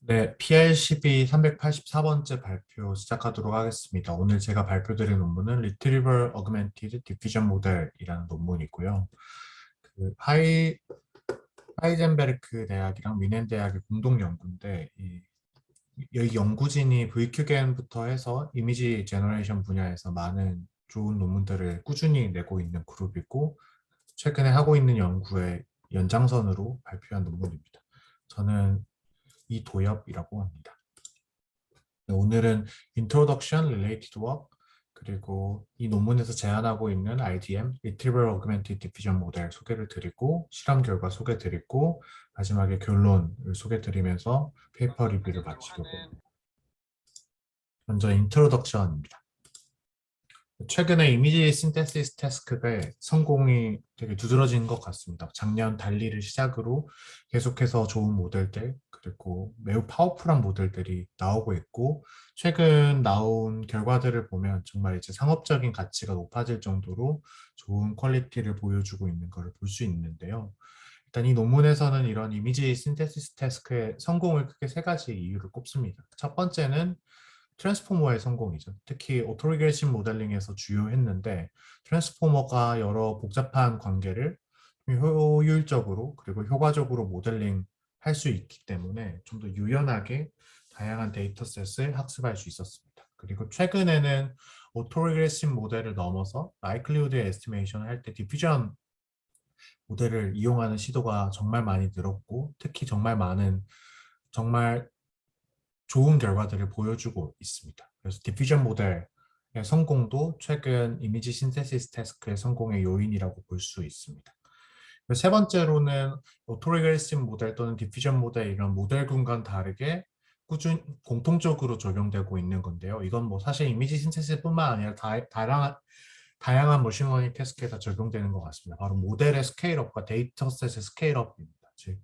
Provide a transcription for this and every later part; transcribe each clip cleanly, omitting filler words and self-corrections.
네, PL12 384번째 발표 시작하도록 하겠습니다. 오늘 제가 발표드릴 논문은 Retrieval Augmented Diffusion Model이라는 논문이고요. 그 하이젠베르크 대학이랑 미넨 대학의 공동 연구인데 이 연구진이 VQGN부터 해서 이미지 제너레이션 분야에서 많은 좋은 논문들을 꾸준히 내고 있는 그룹이고 최근에 하고 있는 연구의 연장선으로 발표한 논문입니다. 저는 이도엽이라고 합니다. 네, 오늘은 Introduction, Related Work, 그리고 이 논문에서 제안하고 있는 RDM, Retrieval Augmented Diffusion 모델 소개를 드리고, 실험 결과 소개 드리고, 마지막에 결론을 소개 드리면서 페이퍼 리뷰를 마치려고 합니다. 먼저 인트로덕션입니다. 최근에 이미지 신테시스 태스크의 성공이 되게 두드러진 것 같습니다. 작년 달리를 시작으로 계속해서 좋은 모델들, 그리고 매우 파워풀한 모델들이 나오고 있고, 최근 나온 결과들을 보면 정말 이제 상업적인 가치가 높아질 정도로 좋은 퀄리티를 보여주고 있는 것을 볼 수 있는데요. 일단 이 논문에서는 이런 이미지 신테시스 태스크의 성공을 크게 세 가지 이유를 꼽습니다. 첫 번째는 트랜스포머의 성공이죠. 특히 오토리그레신 모델링에서 주요했는데 트랜스포머가 여러 복잡한 관계를 효율적으로 그리고 효과적으로 모델링 할 수 있기 때문에 좀 더 유연하게 다양한 데이터셋을 학습할 수 있었습니다. 그리고 최근에는 오토리그레신 모델을 넘어서 라이클리후드 에스티메이션을 할 때 디퓨전 모델을 이용하는 시도가 정말 많이 늘었고 특히 정말 좋은 결과들을 보여주고 있습니다. 그래서 디퓨전 모델의 성공도 최근 이미지 신테시스 태스크의 성공의 요인이라고 볼 수 있습니다. 세 번째로는 오토리그레시브 모델 또는 디퓨전 모델 이런 모델군과 다르게 공통적으로 적용되고 있는 건데요. 이건 뭐 사실 이미지 신테시스뿐만 아니라 다양한 머신러닝 태스크에 다 적용되는 것 같습니다. 바로 모델의 스케일업과 데이터셋의 스케일업입니다. 즉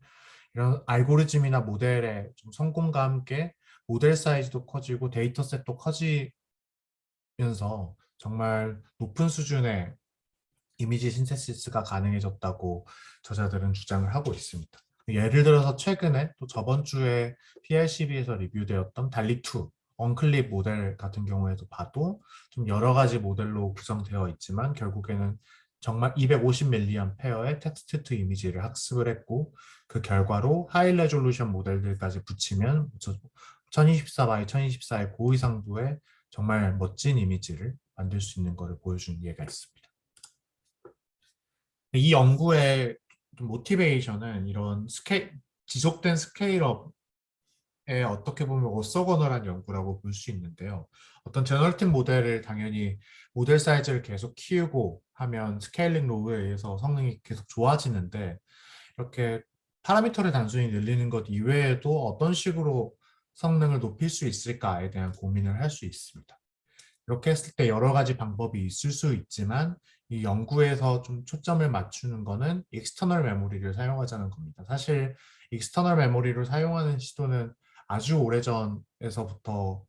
이런 알고리즘이나 모델의 좀 성공과 함께 모델 사이즈도 커지고 데이터셋도 커지면서 정말 높은 수준의 이미지 신테시스가 가능해졌다고 저자들은 주장을 하고 있습니다. 예를 들어서 최근에 또 저번 주에 PRCB에서 리뷰되었던 달리2 언클립 모델 같은 경우에도 봐도 좀 여러 가지 모델로 구성되어 있지만 결국에는 정말 250mAh의 텍스트 투 이미지를 학습을 했고 그 결과로 하이 레졸루션 모델들까지 붙이면 1024 by 1024의 고해상도의 정말 멋진 이미지를 만들 수 있는 것을 보여준 예가 있습니다. 이 연구의 모티베이션은 이런 지속된 스케일업에 어떻게 보면 orthogonal한 연구라고 볼 수 있는데요. 어떤 제너러티브 모델을 당연히 모델 사이즈를 계속 키우고 하면 스케일링 로우에 의해서 성능이 계속 좋아지는데 이렇게 파라미터를 단순히 늘리는 것 이외에도 어떤 식으로 성능을 높일 수 있을까에 대한 고민을 할 수 있습니다. 이렇게 했을 때 여러 가지 방법이 있을 수 있지만 이 연구에서 좀 초점을 맞추는 거는 익스터널 메모리를 사용하자는 겁니다. 사실 익스터널 메모리를 사용하는 시도는 아주 오래전에서부터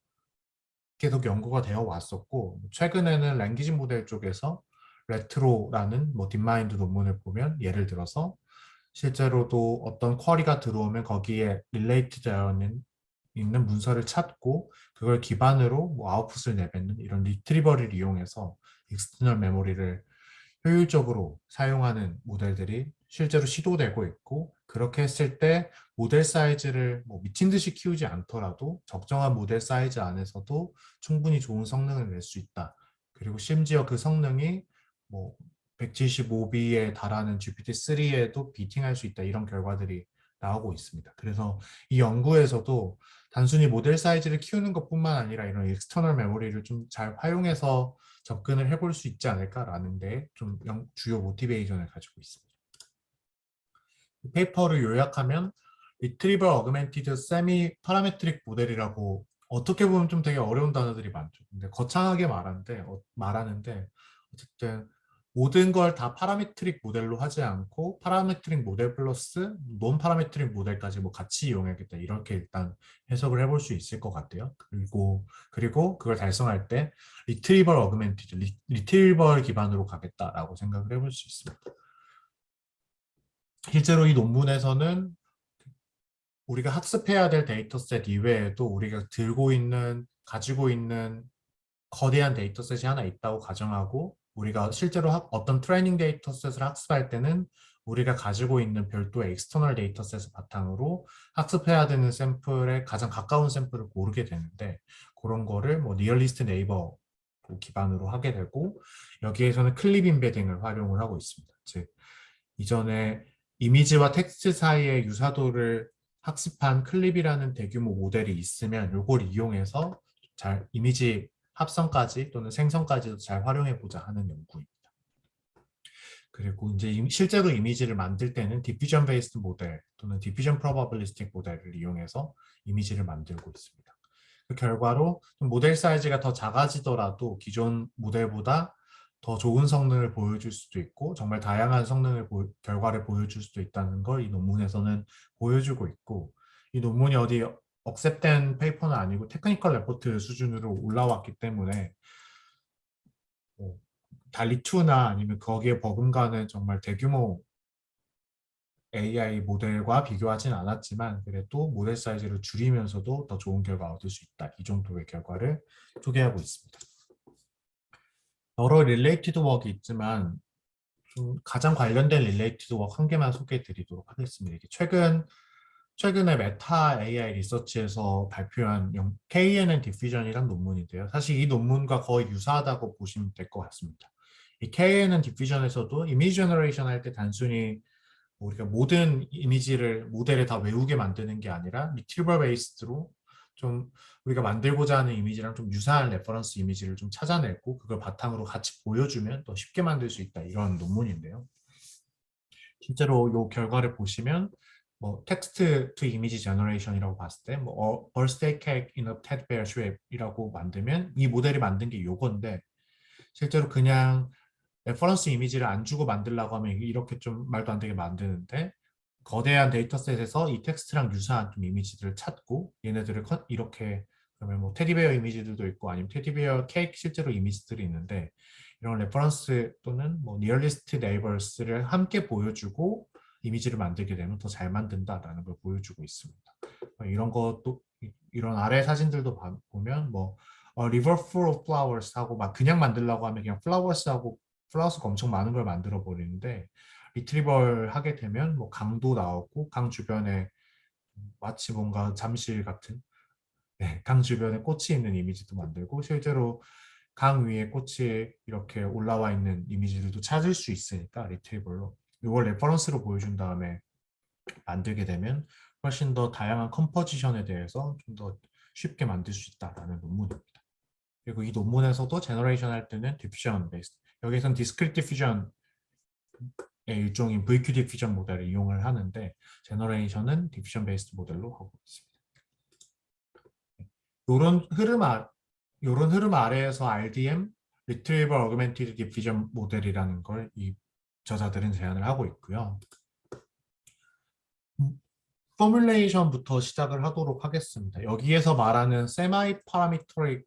계속 연구가 되어 왔었고 최근에는 랭귀지 모델 쪽에서 레트로라는 뭐 딥마인드 논문을 보면 예를 들어서 실제로도 어떤 쿼리가 들어오면 거기에 릴레이트 되어 있는 문서를 찾고 그걸 기반으로 뭐 아웃풋을 내뱉는 이런 리트리버를 이용해서 익스터널 메모리를 효율적으로 사용하는 모델들이 실제로 시도되고 있고 그렇게 했을 때 모델 사이즈를 뭐 미친 듯이 키우지 않더라도 적정한 모델 사이즈 안에서도 충분히 좋은 성능을 낼 수 있다. 그리고 심지어 그 성능이 뭐 175B에 달하는 GPT-3에도 비팅할 수 있다. 이런 결과들이 나오고 있습니다. 그래서 이 연구에서도 단순히 모델 사이즈를 키우는 것뿐만 아니라 이런 익스터널 메모리를 좀 잘 활용해서 접근을 해볼 수 있지 않을까라는 데 좀 주요 모티베이션을 가지고 있습니다. 이 페이퍼를 요약하면 리트리버 어그멘티드 세미 파라메트릭 모델이라고 어떻게 보면 좀 되게 어려운 단어들이 많죠. 근데 거창하게 말하는데 어쨌든 모든 걸 다 파라메트릭 모델로 하지 않고 파라메트릭 모델 플러스 논 파라메트릭 모델까지 뭐 같이 이용해야겠다 이렇게 일단 해석을 해볼 수 있을 것 같아요. 그리고 그걸 달성할 때 리트리버 어그멘티드 리트리버 기반으로 가겠다라고 생각을 해볼 수 있습니다. 실제로 이 논문에서는 우리가 학습해야 될 데이터셋 이외에도 우리가 가지고 있는 거대한 데이터셋이 하나 있다고 가정하고 우리가 실제로 어떤 트레이닝 데이터셋을 학습할 때는 우리가 가지고 있는 별도의 익스터널 데이터셋을 바탕으로 학습해야 되는 샘플에 가장 가까운 샘플을 고르게 되는데 그런 거를 뭐 니어리스트 네이버 기반으로 하게 되고 여기에서는 클립 임베딩을 활용을 하고 있습니다. 즉 이전에 이미지와 텍스트 사이의 유사도를 학습한 클립이라는 대규모 모델이 있으면 이걸 이용해서 잘 이미지 합성까지 또는 생성까지도 잘 활용해 보자 하는 연구입니다. 그리고 이제 실제로 이미지를 만들 때는 디퓨전 베이스드 모델 또는 디퓨전 프로바빌리스틱 모델을 이용해서 이미지를 만들고 있습니다. 그 결과로 모델 사이즈가 더 작아지더라도 기존 모델보다 더 좋은 성능을 보여줄 수도 있고 정말 다양한 결과를 보여줄 수도 있다는 걸 이 논문에서는 보여주고 있고 이 논문이 어디 억셉된 페이퍼는 아니고 테크니컬 레포트 수준으로 올라왔기 때문에 뭐 달리2나 아니면 거기에 버금가는 정말 대규모 AI 모델과 비교하진 않았지만 그래도 모델 사이즈를 줄이면서도 더 좋은 결과 얻을 수 있다. 이 정도의 결과를 소개하고 있습니다. 여러 릴레이티드 워크가 있지만 좀 가장 관련된 릴레이티드 워크 한 개만 소개해 드리도록 하겠습니다. 이게 최근에 메타 AI 리서치에서 발표한 KNN 디퓨전이라는 논문인데요. 사실 이 논문과 거의 유사하다고 보시면 될 것 같습니다. 이 KNN 디퓨전에서도 이미지 제너레이션 할 때 단순히 우리가 모든 모델을 다 외우게 만드는 게 아니라 리트리버 베이스드로 좀 우리가 만들고자 하는 이미지랑 좀 유사한 레퍼런스 이미지를 좀 찾아내고 그걸 바탕으로 같이 보여주면 더 쉽게 만들 수 있다 이런 논문인데요. 실제로 이 결과를 보시면 뭐 텍스트 투 이미지 제너레이션이라고 봤을 때 뭐 birthday cake in a teddy bear shape이라고 만들면 이 모델이 만든 게 요건데 실제로 그냥 레퍼런스 이미지를 안 주고 만들려고 하면 이렇게 좀 말도 안 되게 만드는데 거대한 데이터셋에서 이 텍스트랑 유사한 좀 이미지들을 찾고 얘네들을 이렇게 그러면 뭐 테디베어 이미지들도 있고 아니면 테디베어 케이크 실제로 이미지들이 있는데 이런 레퍼런스 또는 뭐 니어리스트 네이버스를 함께 보여주고 이미지를 만들게 되면 더 잘 만든다라는 걸 보여주고 있습니다. 이런 것도 이런 아래 사진들도 보면 뭐 river full of flowers 하고 막 그냥 만들려고 하면 그냥 flowers 하고 플라워스가 엄청 많은 걸 만들어 버리는데 리트리벌 하게 되면 뭐 강도 나오고 강 주변에 마치 뭔가 잠실 같은 강 주변에 꽃이 있는 이미지도 만들고 실제로 강 위에 꽃이 이렇게 올라와 있는 이미지들도 찾을 수 있으니까 리트리벌로 이걸 레퍼런스로 보여준 다음에 만들게 되면 훨씬 더 다양한 컴포지션에 대해서 좀 더 쉽게 만들 수 있다라는 논문입니다. 그리고 이 논문에서도 제너레이션 할 때는 디퓨전 베이스 여기서는 디스크리트 디퓨전의 일종인 VQ 디퓨전 모델을 이용을 하는데 제너레이션은 디퓨전 베이스드 모델로 하고 있습니다. 이런 흐름 아래에서 RDM, Retrieval Augmented Diffusion 모델이라는 걸 이 저자들은 제안을 하고 있고요. 포뮬레이션부터 시작을 하도록 하겠습니다. 여기에서 말하는 세마이 파라미터릭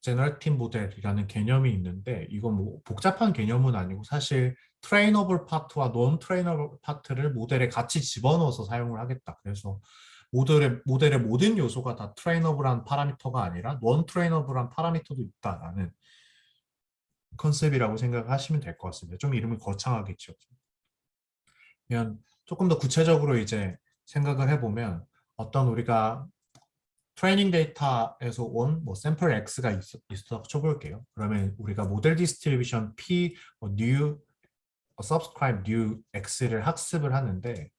제너레이티브 모델이라는 개념이 있는데 이건 뭐 복잡한 개념은 아니고 사실 트레이너블 파트와 논 트레이너블 파트를 모델에 같이 집어넣어서 사용을 하겠다. 그래서 모델의 모든 요소가 다 트레이너블한 파라미터가 아니라 논 트레이너블한 파라미터도 있다라는 컨셉이라고 생각하시면 될 것 같습니다. 좀 이름이 거창하겠죠. 그러면 조금 더 구체적으로 이제 생각을 해보면 어떤 우리가 트레이닝 데이터에서 온 뭐 샘플 X가 있어 쳐볼게요. 그러면 우리가 모델 디스트리뷰션 P, new, subscribe new X를 학습을 하는데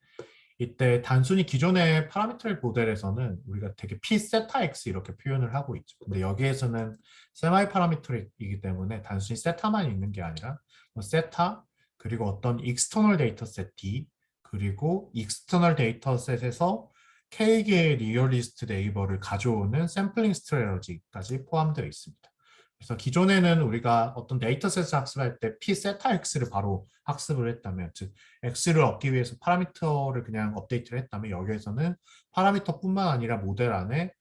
이때 단순히 기존의 파라미터릭 모델에서는 우리가 되게 P 세타 X 이렇게 표현을 하고 있죠. 근데 여기에서는 세마이 파라미터릭이기 때문에 단순히 세타만 있는 게 아니라 뭐 세타 그리고 어떤 익스터널 데이터셋 D 그리고 익스터널 데이터셋에서 K개의 리얼리스트 네이버를 가져오는 샘플링 스트래러지까지 포함되어 있습니다. 그래서 기존에는 우리가 어떤 데이터셋을 학습할 때 P 세타 X를 바로 학습을 했다면 즉 X를 얻기 위해서 파라미터를 그냥 업데이트를 했다면 여기에서는 파라미터뿐만 아니라 모델 안에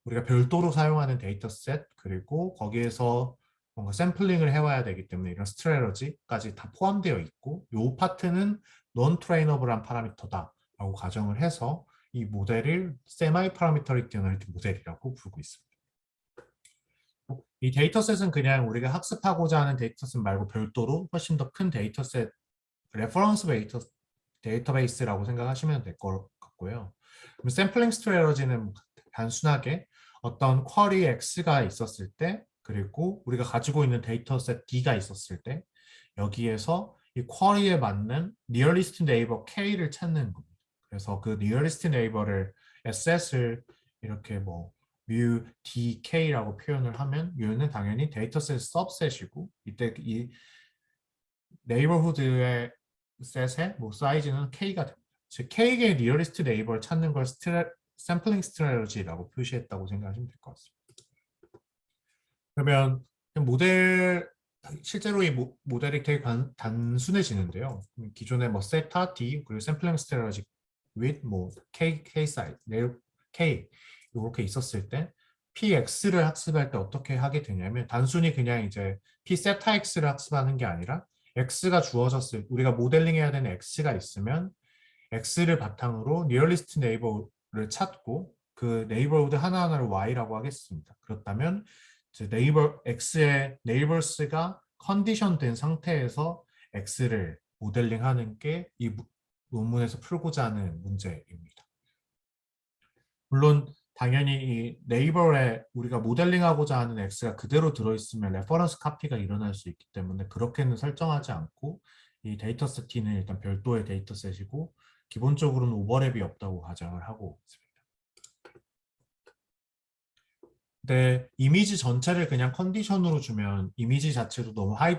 우리가 별도로 사용하는 데이터셋 그리고 거기에서 뭔가 샘플링을 해와야 되기 때문에 이런 스트래러지까지 다 포함되어 있고 이 파트는 non trainable한 파라미터다 라고 가정을 해서 이 모델을 세마이 파라미터릭 제너레이티브 모델이라고 부르고 있습니다. 이 데이터셋은 그냥 우리가 학습하고자 하는 데이터셋 말고 별도로 훨씬 더 큰 데이터셋, 레퍼런스 데이터베이스라고 생각하시면 될 것 같고요. 그럼 샘플링 스트레러지는 단순하게 어떤 쿼리 X가 있었을 때, 그리고 우리가 가지고 있는 데이터셋 D가 있었을 때, 여기에서 이 쿼리에 맞는 니어리스트 네이버 K를 찾는 겁니다. 그래서 그 니어리스트 네이버를 SS를 이렇게 뭐 mu dk라고 표현을 하면 mu는 당연히 데이터셋 सब셋이고, 이때 이 네이버후드의 셋의 뭐 사이즈는 k가 됩니다. 즉 k의 니어리스트 네이버를 찾는 걸 샘플링 스트래러지라고 표시했다고 생각하시면 될 것 같습니다. 그러면 모델 실제로 이 모델이 되게 단순해지는데요. 기존에 뭐 세타, D 그리고 샘플링 스트래러지 with 뭐 K 사이즈, K 이렇게 있었을 때 PX를 학습할 때 어떻게 하게 되냐면 단순히 그냥 이제 P 세타 X를 학습하는 게 아니라 X가 주어졌을 우리가 모델링 해야 되는 X가 있으면 X를 바탕으로 리얼리스트 네이버를 찾고 그 네이버후드 하나하나를 Y라고 하겠습니다. 그렇다면 네이버 X의 네이버스가 컨디션 된 상태에서 X를 모델링하는 게 이 논문에서 풀고자 하는 문제입니다. 물론 당연히 이 네이버에 우리가 모델링하고자 하는 X가 그대로 들어있으면 레퍼런스 카피가 일어날 수 있기 때문에 그렇게는 설정하지 않고 이 데이터셋 T는 일단 별도의 데이터셋이고 기본적으로는 오버랩이 없다고 가정을 하고 있습니다. 근데 이미지 전체를 그냥 컨디션으로 주면 이미지 자체도 너무 하이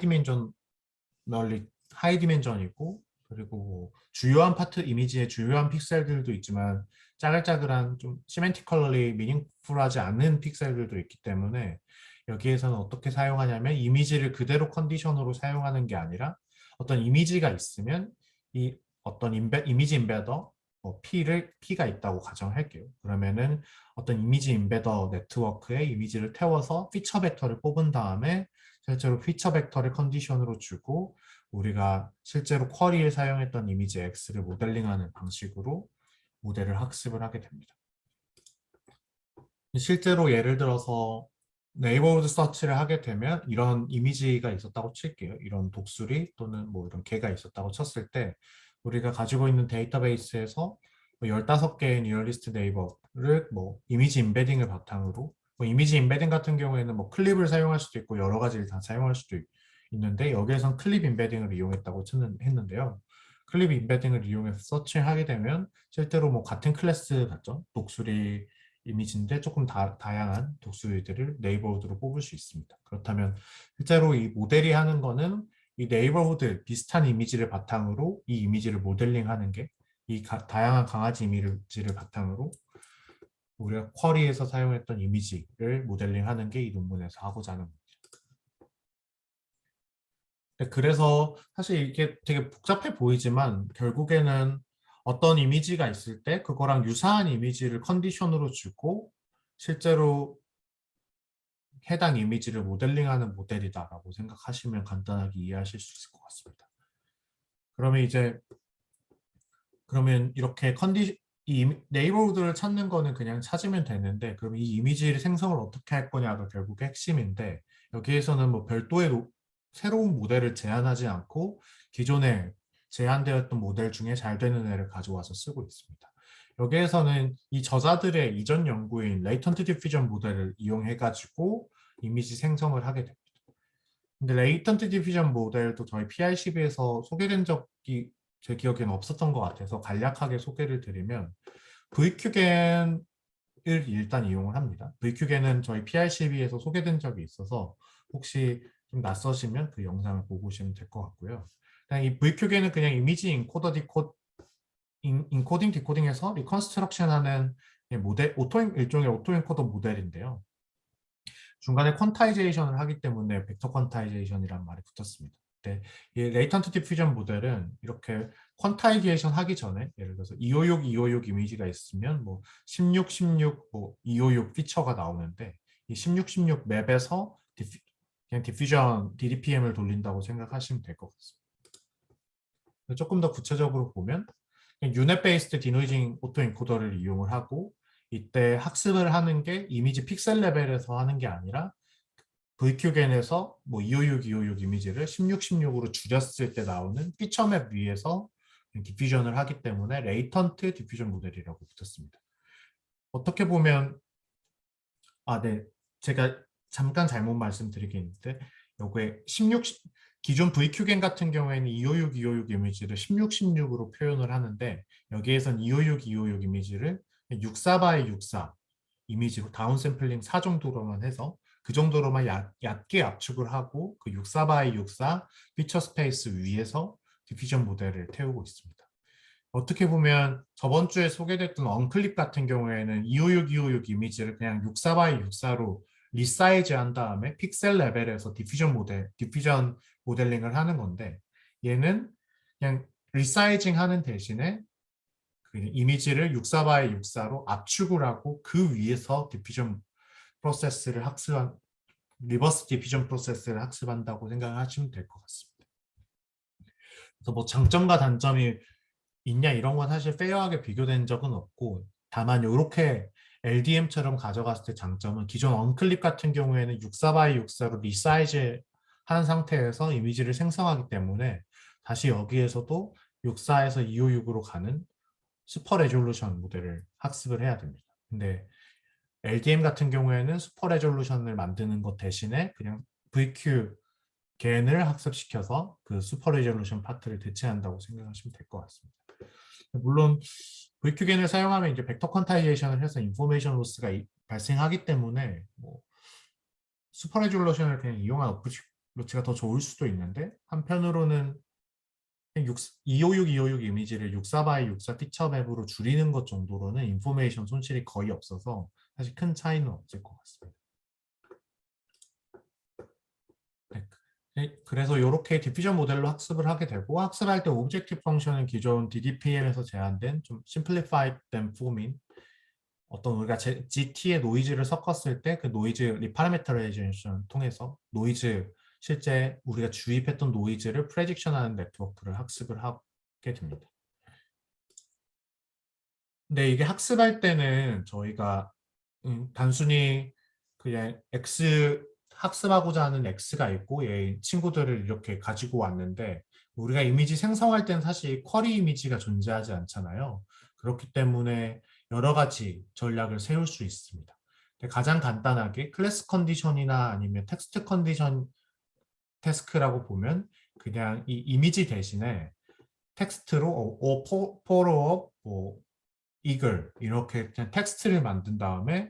디멘전이고 그리고 뭐 주요한 파트 이미지의 주요한 픽셀들도 있지만 짜글짜글한 좀 시멘티컬러리 미닝풀하지 않은 픽셀들도 있기 때문에 여기에서는 어떻게 사용하냐면 이미지를 그대로 컨디션으로 사용하는 게 아니라 어떤 이미지가 있으면 이 어떤 이미지 인베더 P가 있다고 가정할게요. 그러면은 어떤 이미지 인베더 네트워크에 이미지를 태워서 피처 벡터를 뽑은 다음에 실제로 피처 벡터를 컨디션으로 주고 우리가 실제로 쿼리에 사용했던 이미지 X를 모델링하는 방식으로 모델을 학습을 하게 됩니다. 실제로 예를 들어서 네이버후드 서치를 하게 되면 이런 이미지가 있었다고 칠게요. 이런 독수리 또는 뭐 이런 개가 있었다고 쳤을 때 우리가 가지고 있는 데이터베이스에서 뭐 15개의 니어리스트 네이버를 뭐 이미지 임베딩을 바탕으로 뭐 이미지 임베딩 같은 경우에는 뭐 클립을 사용할 수도 있고 여러 가지를 다 사용할 수도 있는데 여기에선 클립 임베딩을 이용했다고 했는데요. 클립 임베딩을 이용해서 서치하게 되면 실제로 뭐 같은 클래스 같죠? 독수리 이미지인데 조금 다양한 독수리들을 네이버후드로 뽑을 수 있습니다. 그렇다면 실제로 이 모델이 하는 거는 이 네이버후드 비슷한 이미지를 바탕으로 이 이미지를 모델링하는 게 이 다양한 강아지 이미지를 바탕으로 우리가 쿼리에서 사용했던 이미지를 모델링하는 게 이 논문에서 하고자 하는 겁니다. 그래서 사실 이게 되게 복잡해 보이지만 결국에는 어떤 이미지가 있을 때 그거랑 유사한 이미지를 컨디션으로 주고 실제로 해당 이미지를 모델링하는 모델이다라고 생각하시면 간단하게 이해하실 수 있을 것 같습니다. 그러면 이렇게 이 네이버후드를 찾는 거는 그냥 찾으면 되는데 그럼 이 이미지를 생성을 어떻게 할 거냐가 결국 핵심인데 여기에서는 뭐 별도의 새로운 모델을 제안하지 않고 기존에 제한되었던 모델 중에 잘 되는 애를 가져와서 쓰고 있습니다. 여기에서는 이 저자들의 이전 연구인 레이턴트 디퓨전 모델을 이용해가지고 이미지 생성을 하게 됩니다. 근데 레이턴트 디퓨전 모델도 저희 PICB에서 소개된 적이 제 기억에는 없었던 것 같아서 간략하게 소개를 드리면 VQGAN을 일단 이용을 합니다. VQGAN은 저희 PICB에서 소개된 적이 있어서 혹시 좀 낯서시면 그 영상을 보고 오시면 될 것 같고요. 그냥 이 VQGAN은 그냥 이미지 인코딩 디코딩해서 리컨스트럭션 하는 일종의 오토엔코더 모델인데요. 중간에 퀀타이제이션을 하기 때문에 벡터 퀀타이제이션이라는 말이 붙었습니다. 네, 이 레이턴트 디퓨전 모델은 이렇게 퀀타이제이션 하기 전에 예를 들어서 256 이미지가 있으면 뭐 16, 뭐 256 피처가 나오는데 이 16 맵에서 그냥 디퓨전 DDPM을 돌린다고 생각하시면 될 것 같습니다. 조금 더 구체적으로 보면 유넷 베이스드 디노이징 오토 엔코더를 이용을 하고 이때 학습을 하는 게 이미지 픽셀 레벨에서 하는 게 아니라 VQGN에서 뭐 256, 256 이미지를 16, 16으로 줄였을 때 나오는 피처맵 위에서 디퓨전을 하기 때문에 레이턴트 디퓨전 모델이라고 붙었습니다. 어떻게 보면 네. 제가 잠깐 잘못 말씀드리겠는데 요게 16 기존 VQGN 같은 경우에는 256, 256 이미지를 16, 16으로 표현을 하는데 여기에선 256, 256 이미지를 64 x 64 이미지로 다운샘플링 4 정도로만 해서 그 정도로만 얕게 압축을 하고 그 64 x 64 피처 스페이스 위에서 디퓨전 모델을 태우고 있습니다. 어떻게 보면 저번 주에 소개됐던 언클립 같은 경우에는 256, 256 이미지를 그냥 64 x 64로 리사이즈 한 다음에 픽셀 레벨에서 디퓨전 모델링을 하는 건데 얘는 그냥 리사이징 하는 대신에 그 이미지를 64 x 64로 압축을 하고 그 위에서 리버스 디퓨전 프로세스를 학습한다고 생각하시면 될 것 같습니다. 그래서 뭐 장점과 단점이 있냐 이런 건 사실 페어하게 비교된 적은 없고 다만 이렇게 LDM처럼 가져갔을 때 장점은 기존 언클립 같은 경우에는 64 x 64로 리사이즈 한 상태에서 이미지를 생성하기 때문에 다시 여기에서도 64에서 256으로 가는 슈퍼 레졸루션 모델을 학습을 해야 됩니다. 근데 LDM 같은 경우에는 슈퍼 레졸루션을 만드는 것 대신에 그냥 VQ 겐을 학습시켜서 그 슈퍼 레졸루션 파트를 대체한다고 생각하시면 될 것 같습니다. 물론 VQ겐을 사용하면 이제 벡터 퀀타이제이션을 해서 인포메이션 로스가 발생하기 때문에 뭐 슈퍼 레졸루션을 그냥 이용한 어프로치가 더 좋을 수도 있는데 한편으로는 256, 256 이미지를 64 x 64 피처맵으로 줄이는 것 정도로는 인포메이션 손실이 거의 없어서 사실 큰 차이는 없을 것 같습니다. 그래서 이렇게 디퓨전 모델로 학습을 하게 되고 학습할 때 오브젝티브 펑션은 기존 DDPM에서 제한된 좀 simplified 된 폼인 어떤 우리가 GT의 노이즈를 섞었을 때 그 노이즈 리파라메터라이제이션 통해서 노이즈 실제 우리가 주입했던 노이즈를 프레딕션하는 네트워크를 학습을 하게 됩니다. 근데 이게 학습할 때는 저희가 단순히 그냥 학습하고자 하는 X가 있고 얘 친구들을 이렇게 가지고 왔는데 우리가 이미지 생성할 때는 사실 쿼리 이미지가 존재하지 않잖아요. 그렇기 때문에 여러 가지 전략을 세울 수 있습니다. 가장 간단하게 클래스 컨디션이나 아니면 텍스트 컨디션 태스크라고 보면 그냥 이 이미지 대신에 텍스트로 포로업 이글 이렇게 그냥 텍스트를 만든 다음에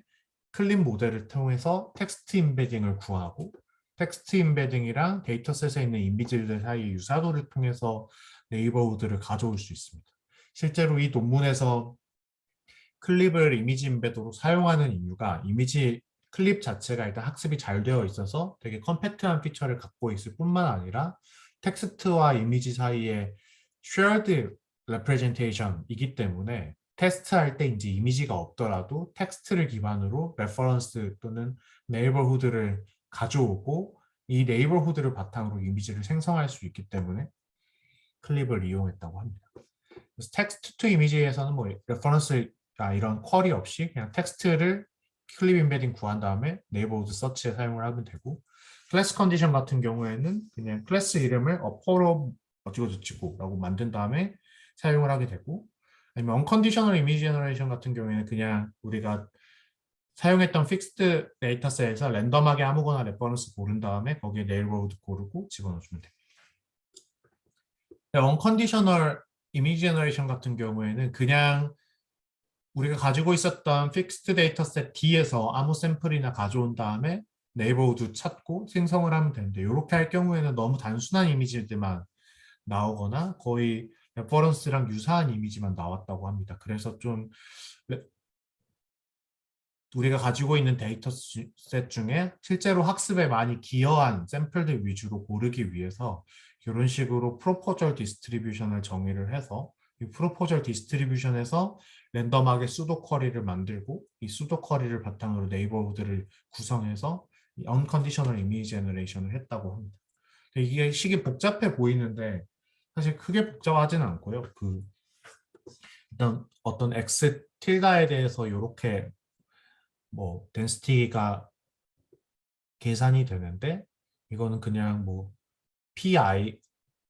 클립 모델을 통해서 텍스트 임베딩을 구하고 텍스트 임베딩이랑 데이터셋에 있는 이미지들 사이의 유사도를 통해서 네이버후드를 가져올 수 있습니다. 실제로 이 논문에서 클립을 이미지 임베드로 사용하는 이유가 이미지 클립 자체가 일단 학습이 잘 되어 있어서 되게 컴팩트한 피처를 갖고 있을 뿐만 아니라 텍스트와 이미지 사이에 shared representation이기 때문에 테스트할 때 이제 이미지가 없더라도 텍스트를 기반으로 레퍼런스 또는 네이버후드를 가져오고 이 네이버후드를 바탕으로 이미지를 생성할 수 있기 때문에 클립을 이용했다고 합니다. 그래서 텍스트 투 이미지에서는 뭐 레퍼런스나 이런 쿼리 없이 그냥 텍스트를 클립 임베딩 구한 다음에 네이버후드 서치에 사용을 하면 되고 클래스 컨디션 같은 경우에는 그냥 클래스 이름을 어퍼로 어찌고저찌고라고 만든 다음에 사용을 하게 되고 아니면 언컨디셔널 이미지 제너레이션 같은 경우에는 그냥 우리가 사용했던 픽스드 데이터셋에서 랜덤하게 아무거나 레퍼런스 고른 다음에 거기에 네이버후드 고르고 집어넣어주면 됩니다. 언컨디셔널 이미지 제너레이션 같은 경우에는 그냥 우리가 가지고 있었던 픽스드 데이터셋 D에서 아무 샘플이나 가져온 다음에 네이버후드 찾고 생성을 하면 되는데 이렇게 할 경우에는 너무 단순한 이미지들만 나오거나 거의 레퍼런스랑 유사한 이미지만 나왔다고 합니다. 그래서 좀 우리가 가지고 있는 데이터셋 중에 실제로 학습에 많이 기여한 샘플들 위주로 고르기 위해서 이런 식으로 프로포절 디스트리뷰션을 정의를 해서 이 프로포절 디스트리뷰션에서 랜덤하게 수도 쿼리를 만들고 이 수도 쿼리를 바탕으로 네이버후드를 구성해서 언컨디셔널 이미지 제너레이션을 했다고 합니다. 이게 식이 복잡해 보이는데 사실 크게 복잡하지는 않고요. 일단 어떤 x 틸다에 대해서 이렇게 뭐 덴시티가 계산이 되는데 이거는 그냥 뭐 pi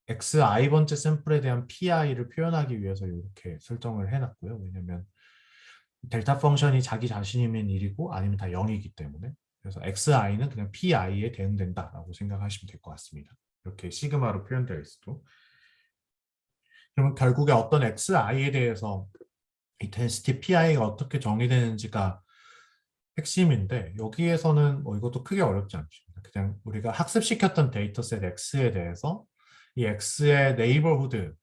xi 번째 샘플에 대한 pi를 표현하기 위해서 이렇게 설정을 해놨고요. 왜냐면 델타 펑션이 자기 자신이면 1이고 아니면 다 0이기 때문에 그래서 xi는 그냥 pi에 대응된다라고 생각하시면 될 것 같습니다. 이렇게 시그마로 표현되어 있어도 그러면 결국에 어떤 xi에 대해서 이 density pi가 어떻게 정의되는지가 핵심인데 여기에서는 뭐 이것도 크게 어렵지 않습니다. 그냥 우리가 학습시켰던 데이터셋 x에 대해서 이 x의 네이버후드를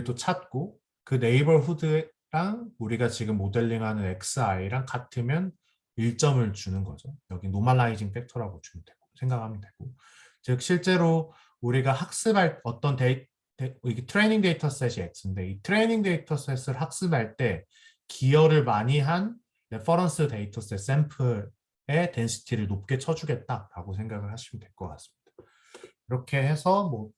또 찾고 그 네이버후드랑 우리가 지금 모델링하는 xi랑 같으면 1점을 주는 거죠. 여기 노멀라이징 팩터라고 주면 되고 생각하면 되고 즉 실제로 우리가 학습할 어떤 이게 트레이닝 데이터셋이 x인데 이 트레이닝 데이터셋을 학습할 때 기여를 많이 한 레퍼런스 데이터셋 샘플의 덴시티를 높게 쳐주겠다라고 생각을 하시면 될 것 같습니다. 이렇게 해서 뭐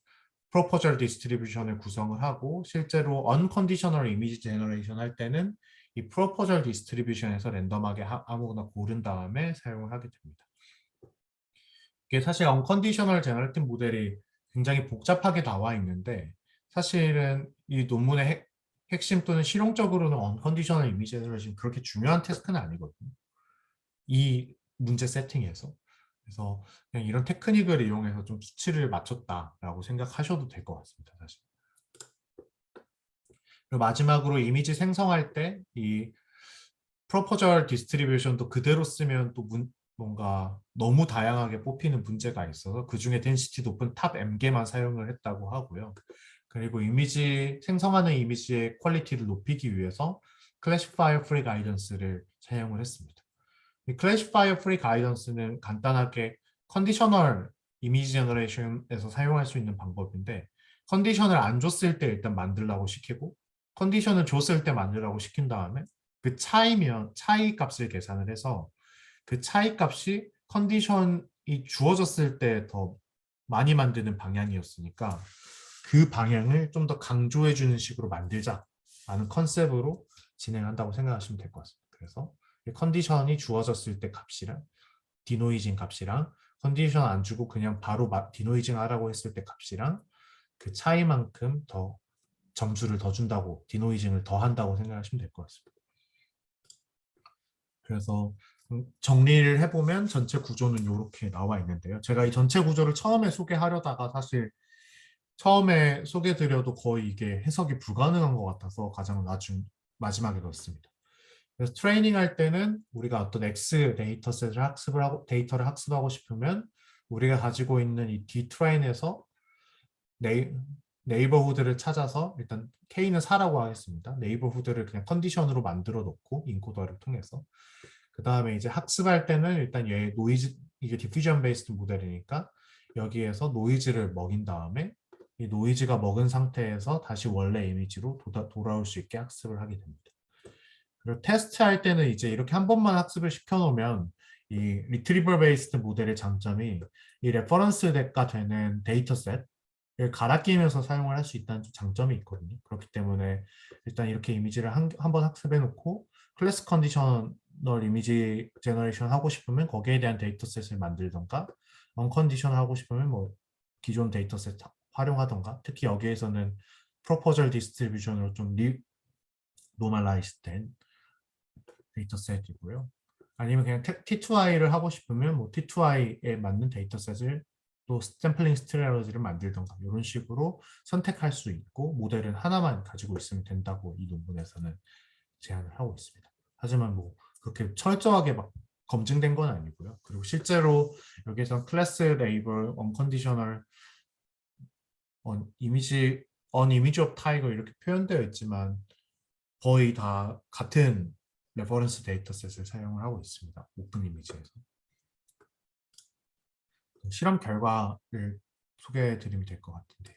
프로포절 디스트리뷰션을 구성을 하고 실제로 언컨디셔널 이미지 제너레이션 할 때는 이 프로포절 디스트리뷰션에서 랜덤하게 아무거나 고른 다음에 사용을 하게 됩니다. 이게 사실 언컨디셔널 제너레이티브 모델이 굉장히 복잡하게 나와 있는데 사실은 이 논문의 핵심 또는 실용적으로는 언컨디셔널 이미지 제너레이션 그렇게 중요한 태스크는 아니거든요. 이 문제 세팅에서. 그래서 그냥 이런 테크닉을 이용해서 좀 수치를 맞췄다라고 생각하셔도 될 것 같습니다. 사실. 그리고 마지막으로 이미지 생성할 때 이 프로포절 디스트리뷰션도 그대로 쓰면 또 뭔가 너무 다양하게 뽑히는 문제가 있어서 그 중에 덴시티 높은 탑 M개만 사용을 했다고 하고요. 그리고 이미지 생성하는 이미지의 퀄리티를 높이기 위해서 클래시파이어 프리 가이던스를 사용을 했습니다. 이 클래시파이어 프리 가이던스는 간단하게 컨디셔널 이미지 제너레이션에서 사용할 수 있는 방법인데 컨디션을 안 줬을 때 일단 만들라고 시키고 컨디션을 줬을 때 만들라고 시킨 다음에 그 차이 값을 계산을 해서 그 차이 값이 컨디션이 주어졌을 때 더 많이 만드는 방향이었으니까 그 방향을 좀 더 강조해 주는 식으로 만들자라는 컨셉으로 진행한다고 생각하시면 될 것 같습니다. 그래서 컨디션이 주어졌을 때 값이랑 디노이징 값이랑 컨디션 안 주고 그냥 바로 디노이징 하라고 했을 때 값이랑 그 차이만큼 더 점수를 더 준다고 디노이징을 더 한다고 생각하시면 될 것 같습니다. 그래서 정리를 해보면 전체 구조는 이렇게 나와 있는데요. 제가 이 전체 구조를 처음에 소개하려다가 사실 처음에 소개드려도 거의 이게 해석이 불가능한 것 같아서 가장 마지막에 넣었습니다. 그래서 트레이닝 할 때는 우리가 어떤 X 데이터셋을 데이터를 학습하고 싶으면 우리가 가지고 있는 이 D트레인에서 네이버후드를 찾아서 일단 K는 4라고 하겠습니다. 네이버후드를 그냥 컨디션으로 만들어 놓고 인코더를 통해서 그 다음에 이제 학습할 때는 일단 얘 노이즈 이게 디퓨전 베이스드 모델이니까 여기에서 노이즈를 먹인 다음에 이 노이즈가 먹은 상태에서 다시 원래 이미지로 돌아올 수 있게 학습을 하게 됩니다. 그리고 테스트할 때는 이제 이렇게 한 번만 학습을 시켜놓으면 이 리트리버 베이스드 모델의 장점이 이 레퍼런스가 되는 데이터셋을 갈아 끼면서 사용을 할 수 있다는 장점이 있거든요. 그렇기 때문에 일단 이렇게 이미지를 한 번 학습해 놓고 클래스 컨디셔널 이미지 제너레이션 하고 싶으면 거기에 대한 데이터셋을 만들던가 언컨디셔널 하고 싶으면 뭐 기존 데이터셋 활용하던가 특히 여기에서는 프로포절 디스트리뷰션으로 좀 노멀라이즈 된 데이터셋이고요. 아니면 그냥 T2I를 하고 싶으면 뭐 T2I에 맞는 데이터셋을 또 샘플링 스트레러지를 만들던가 이런 식으로 선택할 수 있고 모델은 하나만 가지고 있으면 된다고 이 논문에서는 제안을 하고 있습니다. 하지만 뭐 그렇게 철저하게 막 검증된 건 아니고요. 그리고 실제로 여기서 클래스 레이블, 언컨디셔널, 이미지, 이미지 오브 타이거 이렇게 표현되어 있지만 거의 다 같은 레퍼런스 데이터셋을 사용을 하고 있습니다. 오픈 이미지에서. 실험 결과를 소개해 드리면 될 것 같은데요.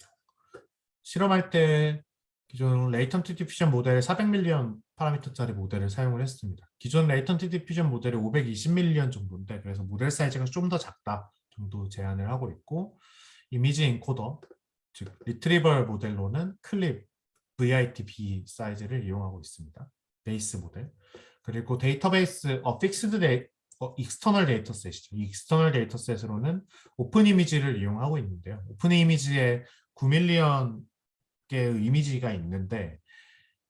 실험할 때 기존 레이턴트 디퓨전 모델 400밀리언 파라미터짜리 모델을 사용을 했습니다. 기존 레이턴트 디퓨전 모델이 520밀리언 정도인데 그래서 모델 사이즈가 좀 더 작다 정도 제안을 하고 있고 이미지 인코더 즉 리트리버 모델로는 클립 VITB 사이즈를 이용하고 있습니다. 베이스 모델. 그리고 데이터베이스, 픽스드 익스터널 데이터셋이죠. 이 익스터널 데이터셋으로는 오픈 이미지를 이용하고 있는데요. 오픈 이미지에 9밀리언 개의 이미지가 있는데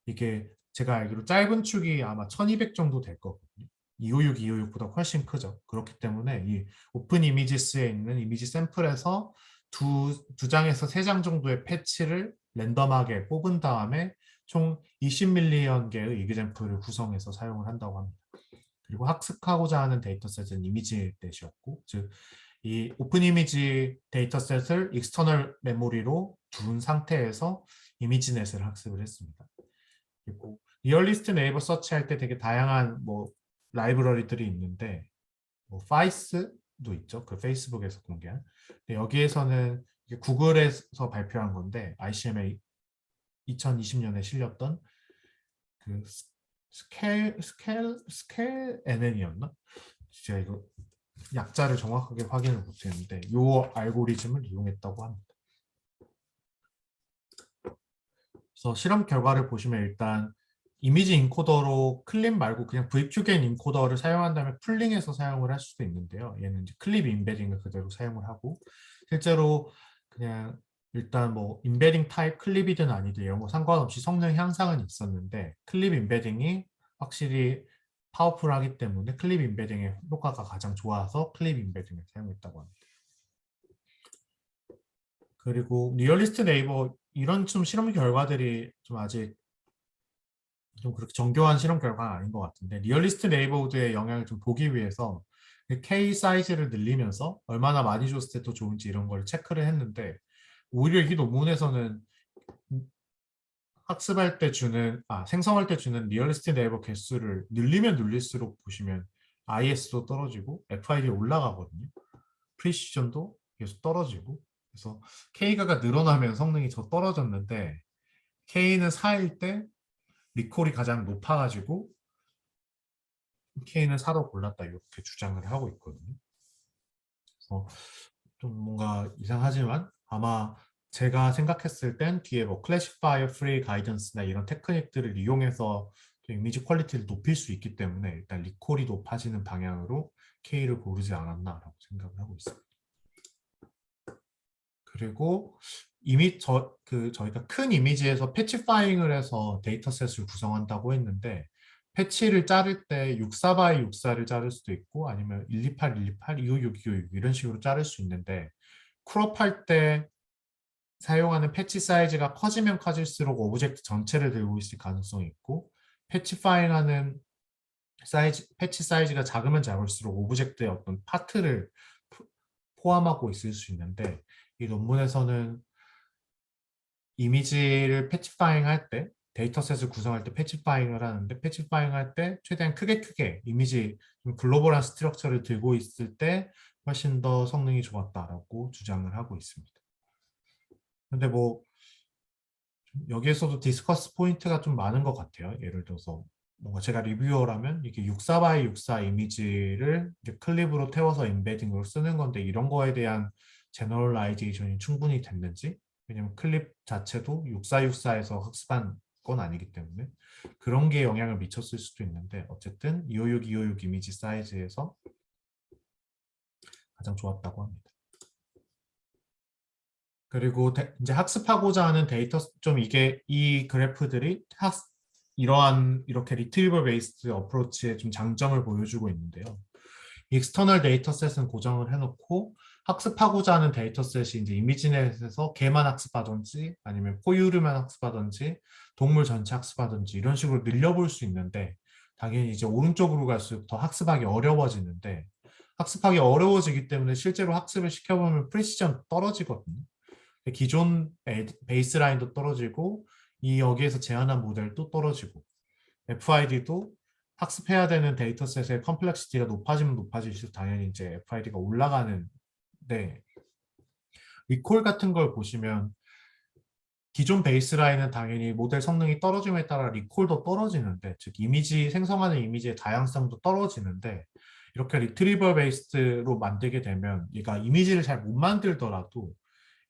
이게 제가 알기로 짧은 축이 아마 1200 정도 될 거거든요. 256, 256보다 훨씬 크죠. 그렇기 때문에 이 오픈 이미지스에 있는 이미지 샘플에서 두 장에서 세 장 정도의 패치를 랜덤하게 뽑은 다음에 총 20밀리언 개의 이그젠플을 구성해서 사용을 한다고 합니다. 그리고 학습하고자 하는 데이터셋은 이미지넷이었고, 즉 이 오픈 이미지 데이터셋을 익스터널 메모리로 둔 상태에서 이미지넷을 학습을 했습니다. 그리고 리얼리스트 네이버 서치할 때 되게 다양한 뭐 라이브러리들이 있는데 뭐 파이스도 있죠. 그 페이스북에서 공개한. 근데 여기에서는 구글에서 발표한 건데 ICMA 2020년에 실렸던 그 스켈 NN이었나? 제가 이거 약자를 정확하게 확인을 못했는데 이 알고리즘을 이용했다고 합니다. 그래서 실험 결과를 보시면 일단 이미지 인코더로 클립 말고 그냥 VQgen 인코더를 사용한다면 풀링해서 사용을 할 수도 있는데요. 얘는 이제 클립 임베딩을 그대로 사용을 하고 실제로 그냥 일단 뭐 임베딩 타입 클립이든 아니든 이런 거 상관없이 성능 향상은 있었는데 클립 임베딩이 확실히 파워풀하기 때문에 클립 임베딩의 효과가 가장 좋아서 클립 임베딩을 사용했다고 합니다. 그리고 리얼리스트 네이버 이런 좀 실험 결과들이 좀 아직 좀 그렇게 정교한 실험 결과는 아닌 것 같은데 리얼리스트 네이버우드의 영향을 좀 보기 위해서 K 사이즈를 늘리면서 얼마나 많이 줬을 때 더 좋은지 이런 걸 체크를 했는데 오히려 이 논문에서는 학습할 때 주는 생성할 때 주는 리얼리스트 네이버 개수를 늘리면 늘릴수록 보시면 IS도 떨어지고 FID 올라가거든요. 프리시전도 계속 떨어지고 그래서 K가 늘어나면 성능이 더 떨어졌는데 K는 4일 때 리콜이 가장 높아가지고 K는 4로 골랐다 이렇게 주장을 하고 있거든요. 그래서 좀 뭔가 이상하지만 아마 제가 생각했을 땐 뒤에 뭐 클래시파이어 프리 가이던스나 이런 테크닉들을 이용해서 이미지 퀄리티를 높일 수 있기 때문에 일단 리콜이 높아지는 방향으로 K를 고르지 않았나라고 생각을 하고 있습니다. 그리고 이미 저희가 큰 이미지에서 패치파잉을 해서 데이터셋을 구성한다고 했는데 패치를 자를 때 64 x 64를 자를 수도 있고 아니면 128, 128, 256, 256 이런 식으로 자를 수 있는데 크롭할 때 사용하는 패치 사이즈가 커지면 커질수록 오브젝트 전체를 들고 있을 가능성이 있고 패치파잉하는 패치 사이즈가 작으면 작을수록 오브젝트의 어떤 파트를 포함하고 있을 수 있는데 이 논문에서는 이미지를 패치파잉 할 때 데이터셋을 구성할 때 패치파잉을 하는데 패치파잉 할 때 최대한 크게 이미지 좀 글로벌한 스트럭처를 들고 있을 때 훨씬 더 성능이 좋았다라고 주장을 하고 있습니다. 근데 뭐 여기에서도 디스커스 포인트가 좀 많은 것 같아요. 예를 들어서 뭔가 제가 리뷰어라면 이게 64 x 64 이미지를 이제 클립으로 태워서 임베딩으로 쓰는 건데 이런 거에 대한 제너럴라이제이션이 충분히 됐는지 왜냐면 클립 자체도 6464에서 학습한 건 아니기 때문에 그런 게 영향을 미쳤을 수도 있는데 어쨌든 256, 256 이미지 사이즈에서 가장 좋았다고 합니다. 그리고 이제 학습하고자 하는 데이터 좀 이게 이 그래프들이 이렇게 리트리버 베이스드 어프로치의 좀 장점을 보여주고 있는데요. 익스터널 데이터셋은 고정을 해놓고 학습하고자 하는 데이터셋이 이제 이미지넷에서 개만 학습하든지 아니면 포유류만 학습하든지 동물 전체 학습하든지 이런 식으로 늘려볼 수 있는데 당연히 이제 오른쪽으로 갈수록 더 학습하기 어려워지는데 학습하기 어려워지기 때문에 실제로 학습을 시켜보면 프리시전 떨어지거든요. 기존 베이스라인도 떨어지고 이 여기에서 제안한 모델도 떨어지고 FID도 학습해야 되는 데이터셋의 컴플렉시티가 높아지면 높아질수록 당연히 이제 FID가 올라가는데 리콜 같은 걸 보시면 기존 베이스라인은 당연히 모델 성능이 떨어짐에 따라 리콜도 떨어지는데 즉 이미지 생성하는 이미지의 다양성도 떨어지는데 이렇게 리트리버 베이스로 만들게 되면 얘가 이미지를 잘 못 만들더라도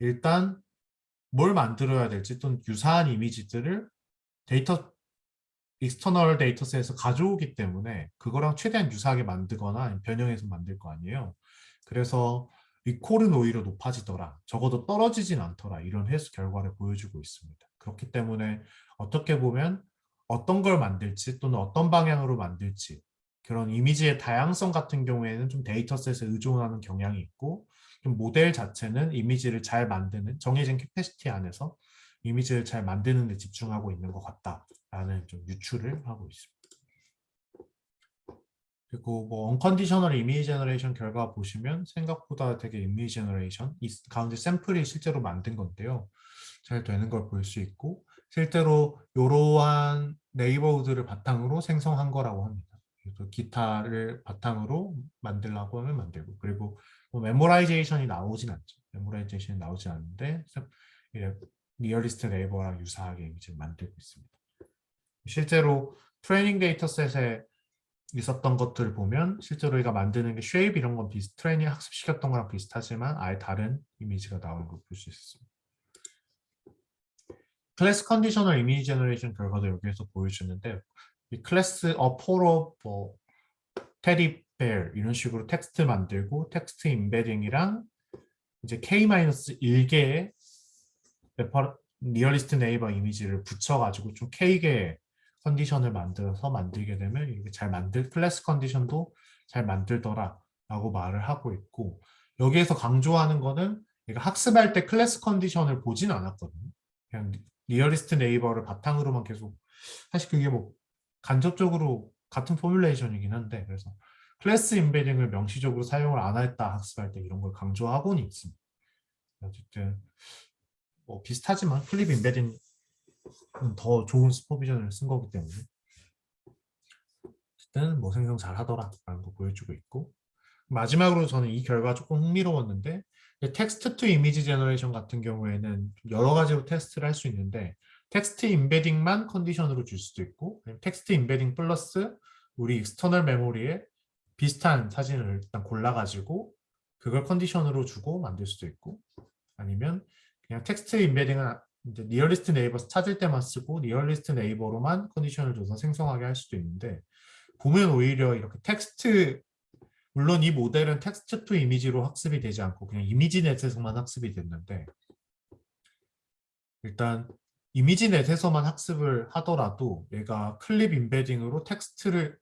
일단 뭘 만들어야 될지 또는 유사한 이미지들을 데이터 익스터널 데이터셋에서 가져오기 때문에 그거랑 최대한 유사하게 만들거나 아니면 변형해서 만들 거 아니에요. 그래서 리콜은 오히려 높아지더라. 적어도 떨어지진 않더라. 이런 해수 결과를 보여주고 있습니다. 그렇기 때문에 어떻게 보면 어떤 걸 만들지 또는 어떤 방향으로 만들지 그런 이미지의 다양성 같은 경우에는 좀 데이터셋에 의존하는 경향이 있고 좀 모델 자체는 이미지를 잘 만드는 정해진 캐패시티 안에서 이미지를 잘 만드는 데 집중하고 있는 것 같다라는 좀 유추를 하고 있습니다. 그리고 뭐 언컨디셔널 이미지 제너레이션 결과 보시면 생각보다 되게 이미지 제너레이션 이 가운데 샘플이 실제로 만든 건데요. 잘 되는 걸 볼 수 있고 실제로 이러한 네이버우드를 바탕으로 생성한 거라고 합니다. 그래서 기타를 바탕으로 만들라고 하면 만들고 그리고 뭐 메모라이제이션이 나오진 않죠. 메모라이제이션이 나오지 않는데 리얼리스트 네이버랑 유사하게 이미지를 만들고 있습니다. 실제로 트레이닝 데이터셋에 있었던 것들을 보면 실제로 우리가 만드는 게 쉐입 이런 건 트레이닝 학습시켰던 거랑 비슷하지만 아예 다른 이미지가 나오는 걸 볼 수 있습니다. 클래스 컨디셔널 이미지 제너레이션 결과도 여기에서 보여주는데 이 클래스 포로 뭐 테디 베어 이런 식으로 텍스트 만들고 텍스트 임베딩이랑 이제 K-1개의 리얼리스트 네이버 이미지를 붙여가지고 좀 K개의 컨디션을 만들어서 만들게 되면 이렇게 클래스 컨디션도 잘 만들더라 라고 말을 하고 있고 여기에서 강조하는 거는 얘가 학습할 때 클래스 컨디션을 보진 않았거든요. 그냥 리얼리스트 네이버를 바탕으로만 계속 사실 그게 뭐 간접적으로 같은 포뮬레이션이긴 한데 그래서 클래스 임베딩을 명시적으로 사용을 안 했다 학습할 때 이런 걸 강조하고는 있습니다. 어쨌든 뭐 비슷하지만 클립 임베딩은 더 좋은 슈퍼비전을 쓴 거기 때문에 어쨌든 뭐 생성 잘 하더라라는 거 보여주고 있고 마지막으로 저는 이 결과가 조금 흥미로웠는데 텍스트 투 이미지 제너레이션 같은 경우에는 여러 가지로 테스트를 할 수 있는데 텍스트 임베딩만 컨디션으로 줄 수도 있고 텍스트 임베딩 플러스 우리 익스터널 메모리에 비슷한 사진을 일단 골라가지고 그걸 컨디션으로 주고 만들 수도 있고 아니면 그냥 텍스트 임베딩은 이제 리얼리스트 네이버 찾을 때만 쓰고 리얼리스트 네이버로만 컨디션을 줘서 생성하게 할 수도 있는데 보면 오히려 이렇게 텍스트 물론 이 모델은 텍스트 투 이미지로 학습이 되지 않고 그냥 이미지넷에서만 학습이 됐는데 일단 이미지넷에서만 학습을 하더라도 얘가 클립 임베딩으로 텍스트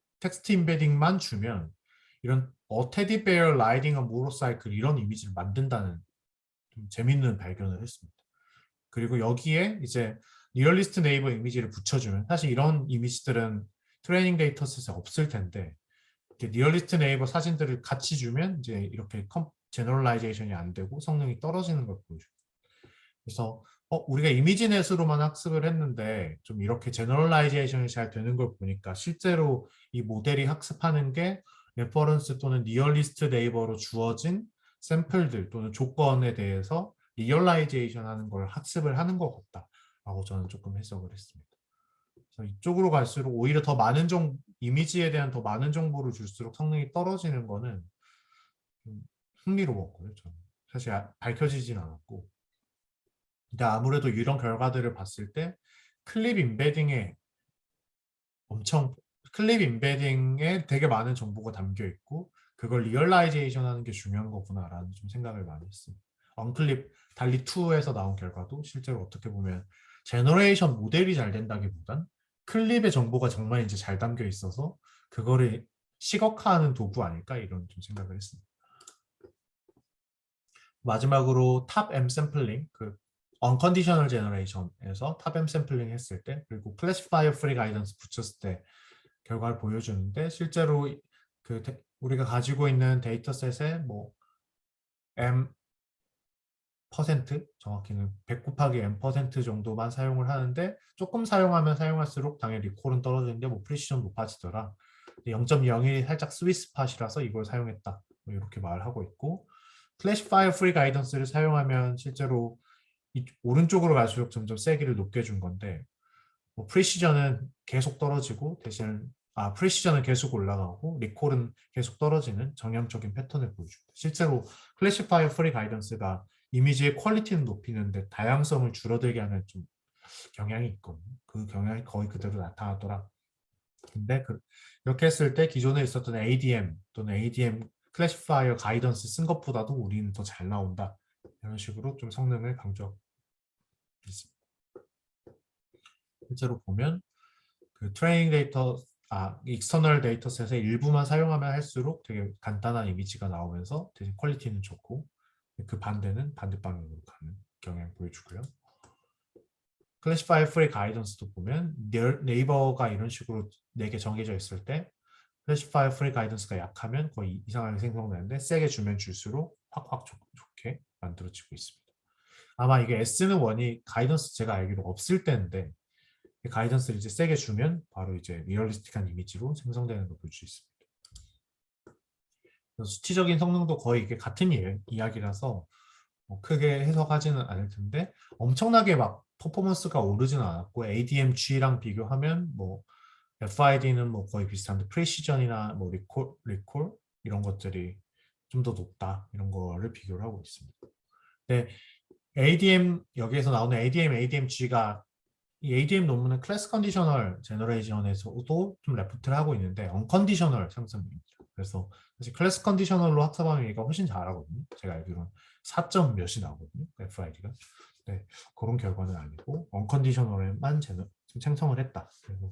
임베딩만 주면 이런 테디 베어 라이딩 어 모터사이클 이런 이미지를 만든다는 좀 재밌는 발견을 했습니다. 그리고 여기에 이제 리얼리스트 네이버 이미지를 붙여주면 사실 이런 이미지들은 트레이닝 데이터셋에 없을 텐데 리얼리스트 네이버 사진들을 같이 주면 이제 이렇게 제너럴라이제이션이 안 되고 성능이 떨어지는 걸 보여줘요. 그래서 우리가 이미지넷으로만 학습을 했는데 좀 이렇게 제너럴라이제이션이 잘 되는 걸 보니까 실제로 이 모델이 학습하는 게 레퍼런스 또는 리얼리스트 네이버로 주어진 샘플들 또는 조건에 대해서 리얼라이제이션 하는 걸 학습을 하는 것 같다라고 저는 조금 해석을 했습니다. 그래서 이쪽으로 갈수록 오히려 더 많은 이미지에 대한 더 많은 정보를 줄수록 성능이 떨어지는 거는 좀 흥미로웠고요. 저는 사실 밝혀지진 않았고 근데 아무래도 이런 결과들을 봤을 때 클립 임베딩에 엄청 클립 임베딩에 되게 많은 정보가 담겨 있고 그걸 리얼라이제이션 하는 게 중요한 거구나라는 좀 생각을 많이 했습니다. 언클립 달리 2에서 나온 결과도 실제로 어떻게 보면 제너레이션 모델이 잘 된다기보단 클립의 정보가 정말 이제 잘 담겨 있어서 그거를 시각화하는 도구 아닐까 이런 좀 생각을 했습니다. 마지막으로 탑 M 샘플링 그 언컨디셔널 제너레이션에서 탑 M 샘플링 했을 때 그리고 클래시파이어 프리 가이던스 붙였을 때 결과를 보여주는데 실제로 우리가 가지고 있는 데이터셋에 뭐 M 퍼센트 정확히는 100 곱하기 M 퍼센트 정도만 사용을 하는데 조금 사용하면 사용할수록 당연히 리콜은 떨어지는데 뭐 프리시전 높아지더라. 0.01이 살짝 스위스팟이라서 이걸 사용했다. 뭐 이렇게 말하고 있고 클래시파이어 프리 가이던스를 사용하면 실제로 오른쪽으로 갈수록 점점 세기를 높게 준 건데 뭐 프리시전은 계속 떨어지고 대신 프리시전은 계속 올라가고 리콜은 계속 떨어지는 정형적인 패턴을 보여줍니다. 실제로 클래시파이어 프리 가이던스가 이미지의 퀄리티는 높이는데 다양성을 줄어들게 하는 좀 경향이 있거든요. 그 경향이 거의 그대로 나타나더라. 근데 이렇게 했을 때 기존에 있었던 ADM 또는 ADM 클래시파이어 가이던스 쓴 것보다도 우리는 더 잘 나온다. 이런 식으로 좀 성능을 강조하고 있습니다. 실제로 보면 그 트레이닝 데이터, 익스터널 데이터셋의 일부만 사용하면 할수록 되게 간단한 이미지가 나오면서 대신 퀄리티는 좋고 그 반대는 반대 방향으로 가는 경향을 보여주고요. 클래시파이 프리 가이던스도 보면 네이버가 이런 식으로 4개 정해져 있을 때 클래시파이 프리 가이던스가 약하면 거의 이상하게 생성되는데 세게 주면 줄수록 확확 좋게 만들어지고 있습니다. 아마 이게 S는 원이 가이던스 제가 알기로 없을 때인데 가이던스를 이제 세게 주면 바로 이제 리얼리스틱한 이미지로 생성되는 걸 볼 수 있습니다. 수치적인 성능도 거의 이게 같은 이야기라서 크게 해석하지는 않을 텐데 엄청나게 막 퍼포먼스가 오르지는 않았고 ADM-G랑 비교하면 뭐 FID는 뭐 거의 비슷한데 프리시전이나 뭐 리콜 이런 것들이 좀 더 높다 이런 거를 비교를 하고 있습니다. 근데 ADM 여기에서 나오는 ADM-G가 이 ADM 논문은 클래스 컨디셔널 제너레이션에서도 좀 레포트를 하고 있는데 언컨디셔널 상승입니다. 그래서 사실 클래스 컨디셔널로 학습하면 얘가 훨씬 잘하거든요. 제가 알기로는 4점 몇이 나오거든요. FID가. 네, 그런 결과는 아니고 언컨디셔널에만 생성을 했다. 그래서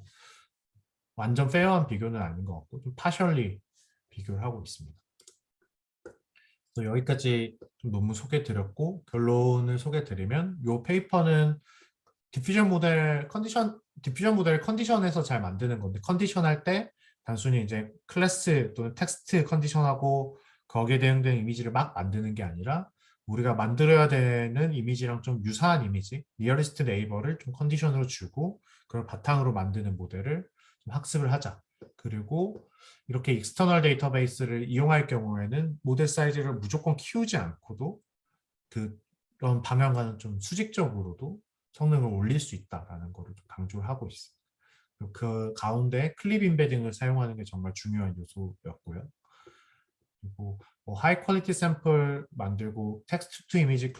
완전 페어한 비교는 아닌 것 같고 좀 파셜리 비교를 하고 있습니다. 그래서 여기까지 좀 논문 소개드렸고 결론을 소개드리면 이 페이퍼는 디퓨전 모델 컨디션에서 잘 만드는 건데 컨디션 할 때 단순히 이제 클래스 또는 텍스트 컨디션하고 거기에 대응되는 이미지를 막 만드는 게 아니라 우리가 만들어야 되는 이미지랑 좀 유사한 이미지, 리얼리스트 네이버를 좀 컨디션으로 주고 그걸 바탕으로 만드는 모델을 좀 학습을 하자. 그리고 이렇게 익스터널 데이터베이스를 이용할 경우에는 모델 사이즈를 무조건 키우지 않고도 그런 방향과는 좀 수직적으로도 성능을 올릴 수 있다라는 거를 좀 강조를 하고 있습니다. 그 가운데 클립 인베딩을 사용하는 게 정말 중요한 요소였고요. 그리고 뭐 하이 퀄리티 샘플 만들고 텍스트 투 이미지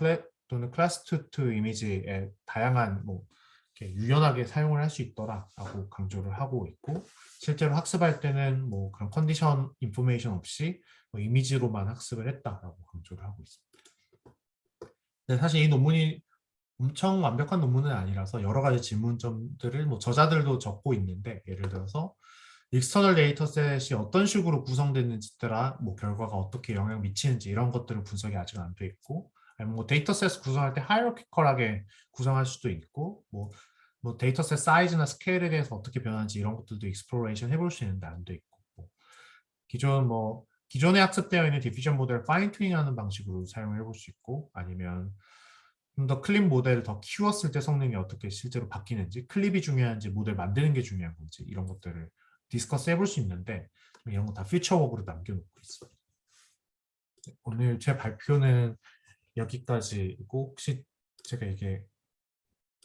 또는 클래스 투 이미지에 다양한 뭐 이렇게 유연하게 사용을 할 수 있더라라고 강조를 하고 있고 실제로 학습할 때는 뭐 그런 컨디션 인포메이션 없이 뭐 이미지로만 학습을 했다라고 강조를 하고 있습니다. 근데 사실 이 논문이 엄청 완벽한 논문은 아니라서 여러 가지 질문점들을 뭐 저자들도 적고 있는데 예를 들어서 익스터널 데이터셋이 어떤 식으로 구성됐는지더라 뭐 결과가 어떻게 영향 미치는지 이런 것들은 분석이 아직 안 돼 있고 아니면 뭐 데이터셋 구성할 때 하이어키컬하게 구성할 수도 있고 뭐 데이터셋 사이즈나 스케일에 대해서 어떻게 변하는지 이런 것들도 익스플로레이션 해볼 수 있는데 안 돼 있고 기존에 학습되어 있는 디퓨전 모델을 파인 튜닝하는 방식으로 사용해 볼 수 있고 아니면 좀 더 클립 모델을 더 키웠을 때 성능이 어떻게 실제로 바뀌는지 클립이 중요한지 모델 만드는 게 중요한 건지 이런 것들을 디스커스 해볼 수 있는데 이런 거 다 퓨처웍으로 남겨놓고 있습니다. 오늘 제 발표는 여기까지고 혹시 제가 이게